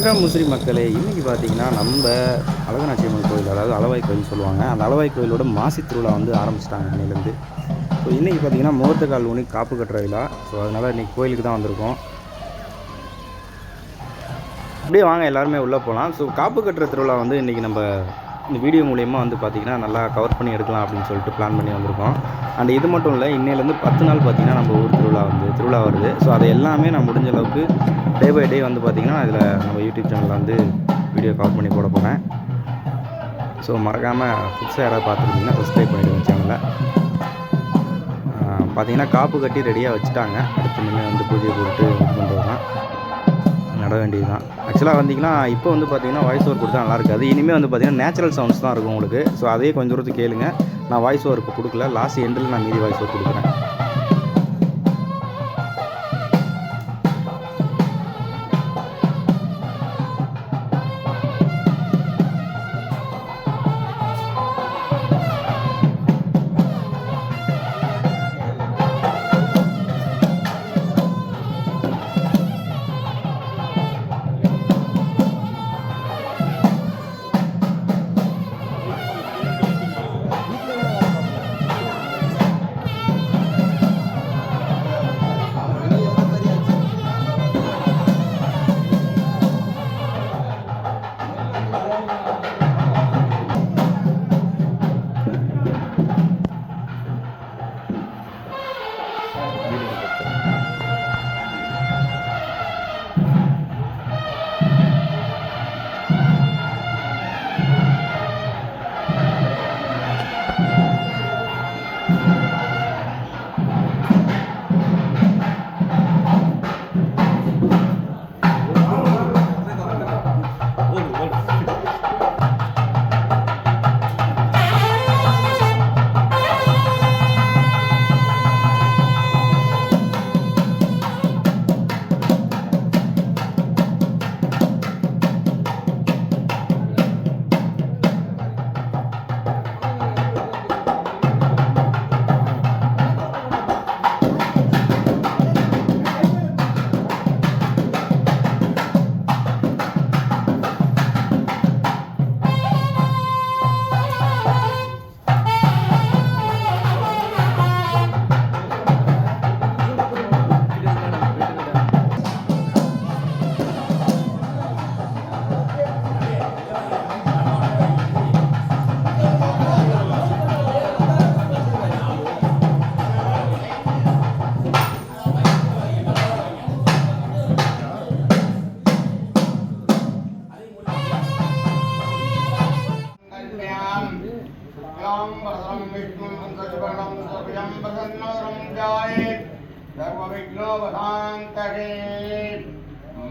முஸ்லீம் மக்களே, இன்றைக்கி பார்த்தீங்கன்னா நம்ம அழகனாச்சி அம்மன் கோயில், அதாவது அளவாய் கோயில் சொல்லுவாங்க. அந்த அளவாய் கோயிலோட மாசி திருவிழா வந்து ஆரம்பிச்சிட்டாங்க இன்னையிலேருந்து. ஸோ இன்றைக்கி பார்த்தீங்கன்னா முகூர்த்த கால் ஊனி காப்பு கட்டுற விழா. ஸோ அதனால் இன்றைக்கி கோயிலுக்கு தான் வந்திருக்கோம். அப்படியே வாங்க எல்லாருமே உள்ளே போகலாம். ஸோ காப்பு கட்டுற திருவிழா வந்து இன்றைக்கி நம்ம இந்த வீடியோ மூலயமா வந்து பார்த்திங்கன்னா நல்லா கவர் பண்ணி எடுக்கலாம் அப்படின்னு சொல்லிட்டு பிளான் பண்ணி வந்திருக்கோம். அண்ட் இது மட்டும் இல்லை, இன்னையிலேருந்து 10 நாள் பார்த்திங்கன்னா நம்ம ஊர் திருவிழா வருது. ஸோ அதை எல்லாமே நான் முடிஞ்ச அளவுக்கு டே பை டே வந்து பார்த்திங்கன்னா இதில் நம்ம யூடியூப் சேனலில் வந்து வீடியோ கவர் பண்ணி போட போகிறேன். ஸோ மறக்காமல் புதுசாக யாராவது பார்த்துருந்தீங்கன்னா சப்ஸ்கிரைப் பண்ணிவிடுங்க சேனலை. பார்த்திங்கன்னா காப்பு கட்டி ரெடியாக வச்சுட்டாங்க. அடுத்து இனிமேல் வந்து பூஜை போட்டு இது பண்ணுறது தான், நட வேண்டியது தான். ஆக்சுவலாக வந்திங்கன்னா இப்போ வந்து பார்த்திங்கன்னா வாய்ஸ் ஓவர் கொடுத்தா நல்லா இருக்காது. இனிமேல் வந்து பார்த்திங்கன்னா நேச்சுரல் சவுண்ட்ஸ் தான் இருக்கும் உங்களுக்கு. ஸோ அதே கொஞ்சம் தூரத்துக்கு கேளுங்க. நான் வாய்ஸ் ஓவர் இப்போ கொடுக்கல, லாஸ்ட் எண்டில் நான் மீதி வாய்ஸ் ஓவர் கொடுக்குறேன்.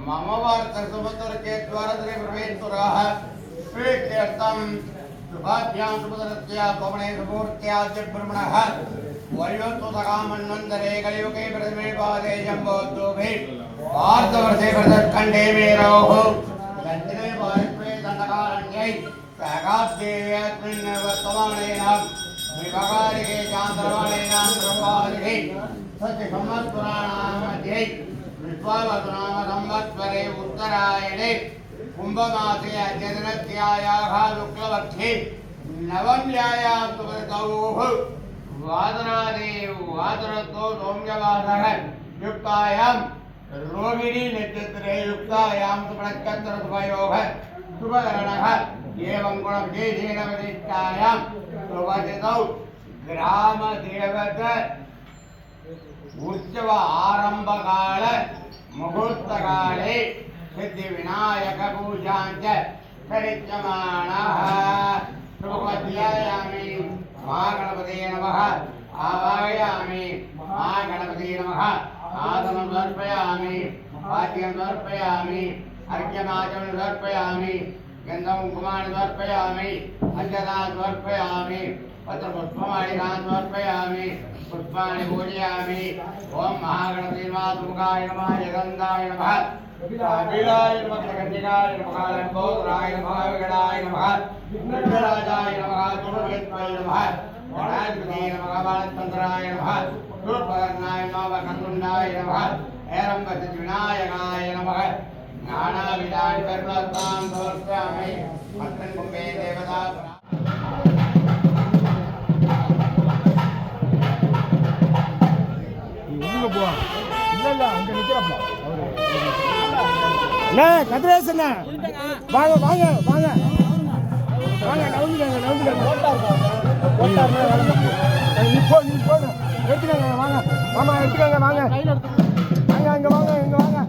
मम वार्तसमुद्रके द्वारद्रे प्रवेशुराः स्वीत्यर्थं शुभाभ्यां सुपुत्रस्य कोमणे सुमूर्त्याद्य ब्रह्मणः वयोत्तुतकामन्वन्तरे कलियुगे प्रथमे पादे जम्बोद्भुवे वार्तवर्षे प्रदत्खण्डे मेरोः दक्षिणे भारत्वे दण्डकारण्यै सागाद्देव्यास्मिन् वर्तमानेन विभगारिके चान्द्रमाणेन ब्रह्मादिके सत्यसम्मत्पुराणां मध्ये विश्वावसुनाम संवत्सरे उत्तरायणे कुंभमासे अद्यदिनस्यायाः शुक्लपक्षे नवम्यायां सुकृतौः वादनादेवादरतो सौम्यवासः युक्तायां रोहिणी नक्षत्रे युक्तायां सुप्रणक्षत्रशुभयोः शुभकरणः एवं गुणविशेषेण विशिष्टायां सुभजितौ ग्रामदेवत उत्सव आरंभकाल मुहूर्तकाले सिद्धिविनायक पूजाञ्च करिष्यमाणः शुभध्यायामि महागणपतये नमः आवाहयामि महागणपतये नमः आसनं समर्पयामि वाद्यं समर्पयामि अर्घ्यमाचमनं समर्पयामि गन्धं कुमारं समर्पयामि अक्षतां समर्पयामि पत्रपुष्पमालिकां समर्पयामि पुष्पाणि पूजयामि ओम महागणपति नमः नमः जगन्नाय नमः अभिलाय नमः गंधिकाय नमः लंबोदराय नमः विगणाय नमः विघ्नराजाय नमः गुरुवेत्वाय नमः गणाधिपते नमः बालचन्द्राय नमः गुरुपकर्णाय नमः वक्रतुण्डाय नमः ऐरम्बसिद्धिविनायकाय नमः नानाविधानि सर्वस्तां समर्पयामि अस्मिन् कुम्भे देवता கதிரேசண்ணா வாங்க வாங்க வாங்க வாங்க நவுந்துட்டாங்க நீ போடு எடுத்துக்கங்க வாங்க மாமா எடுத்துக்கங்க வாங்க வாங்க அங்கே வாங்க இங்கே வாங்க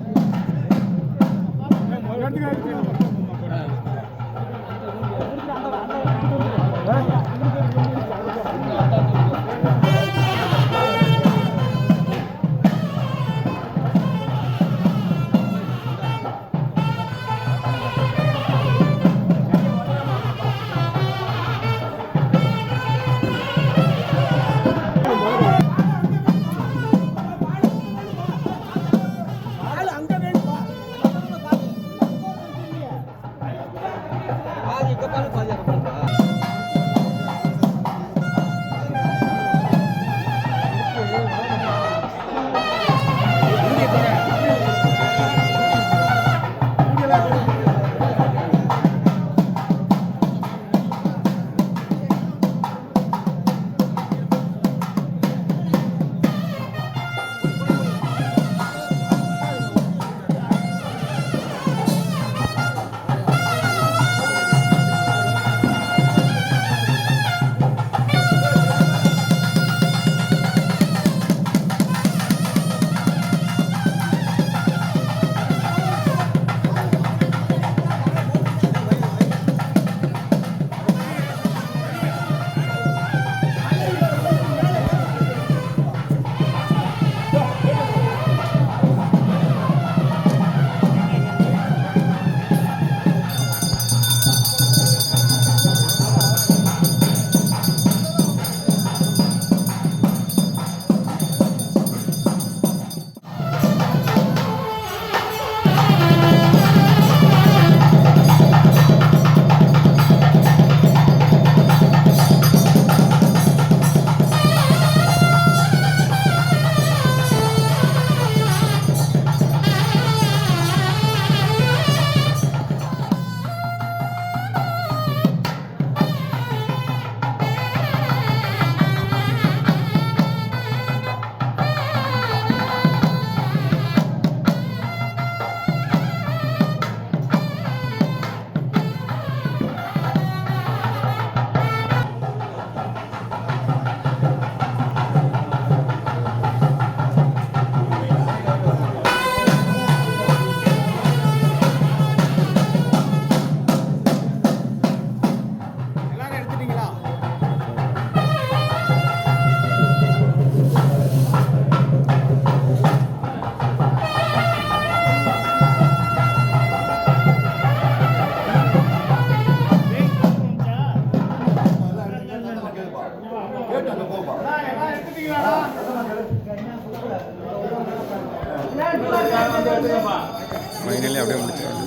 ஃபைனலி அப்படியே முடிச்சிருக்காங்க.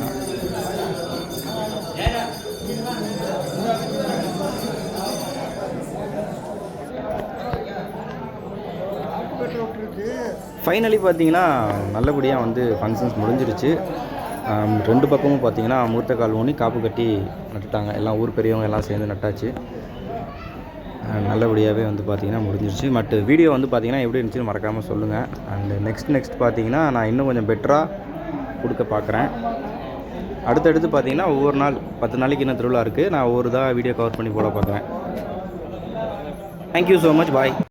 ஃபைனலி பார்த்தீங்கன்னா நல்லபடியாக வந்து ஃபங்க்ஷன்ஸ் முடிஞ்சிருச்சு. ரெண்டு பக்கமும் பார்த்தீங்கன்னா மூர்த்த கால் ஊனி காப்பு கட்டி நட்டுட்டாங்க. எல்லாம் ஊர் பெரியவங்க எல்லாம் சேர்ந்து நட்டாச்சு. நல்லபடியாகவே வந்து பார்த்திங்கன்னா முடிஞ்சிருச்சு. பட் வீடியோ வந்து பார்த்திங்கன்னா எப்படி இருந்துச்சுன்னு மறக்காமல் சொல்லுங்கள். அண்டு நெக்ஸ்ட் பார்த்திங்கன்னா நான் இன்னும் கொஞ்சம் பெட்டராக கொடுக்க பார்க்குறேன். அடுத்தடுத்து பார்த்திங்கன்னா ஒவ்வொரு நாள் 10 நாளைக்கு இன்னும் திருவிழா இருக்குது. நான் ஒவ்வொரு வீடியோ கவர் பண்ணி போட பார்க்குறேன். Thank you so much. பாய்.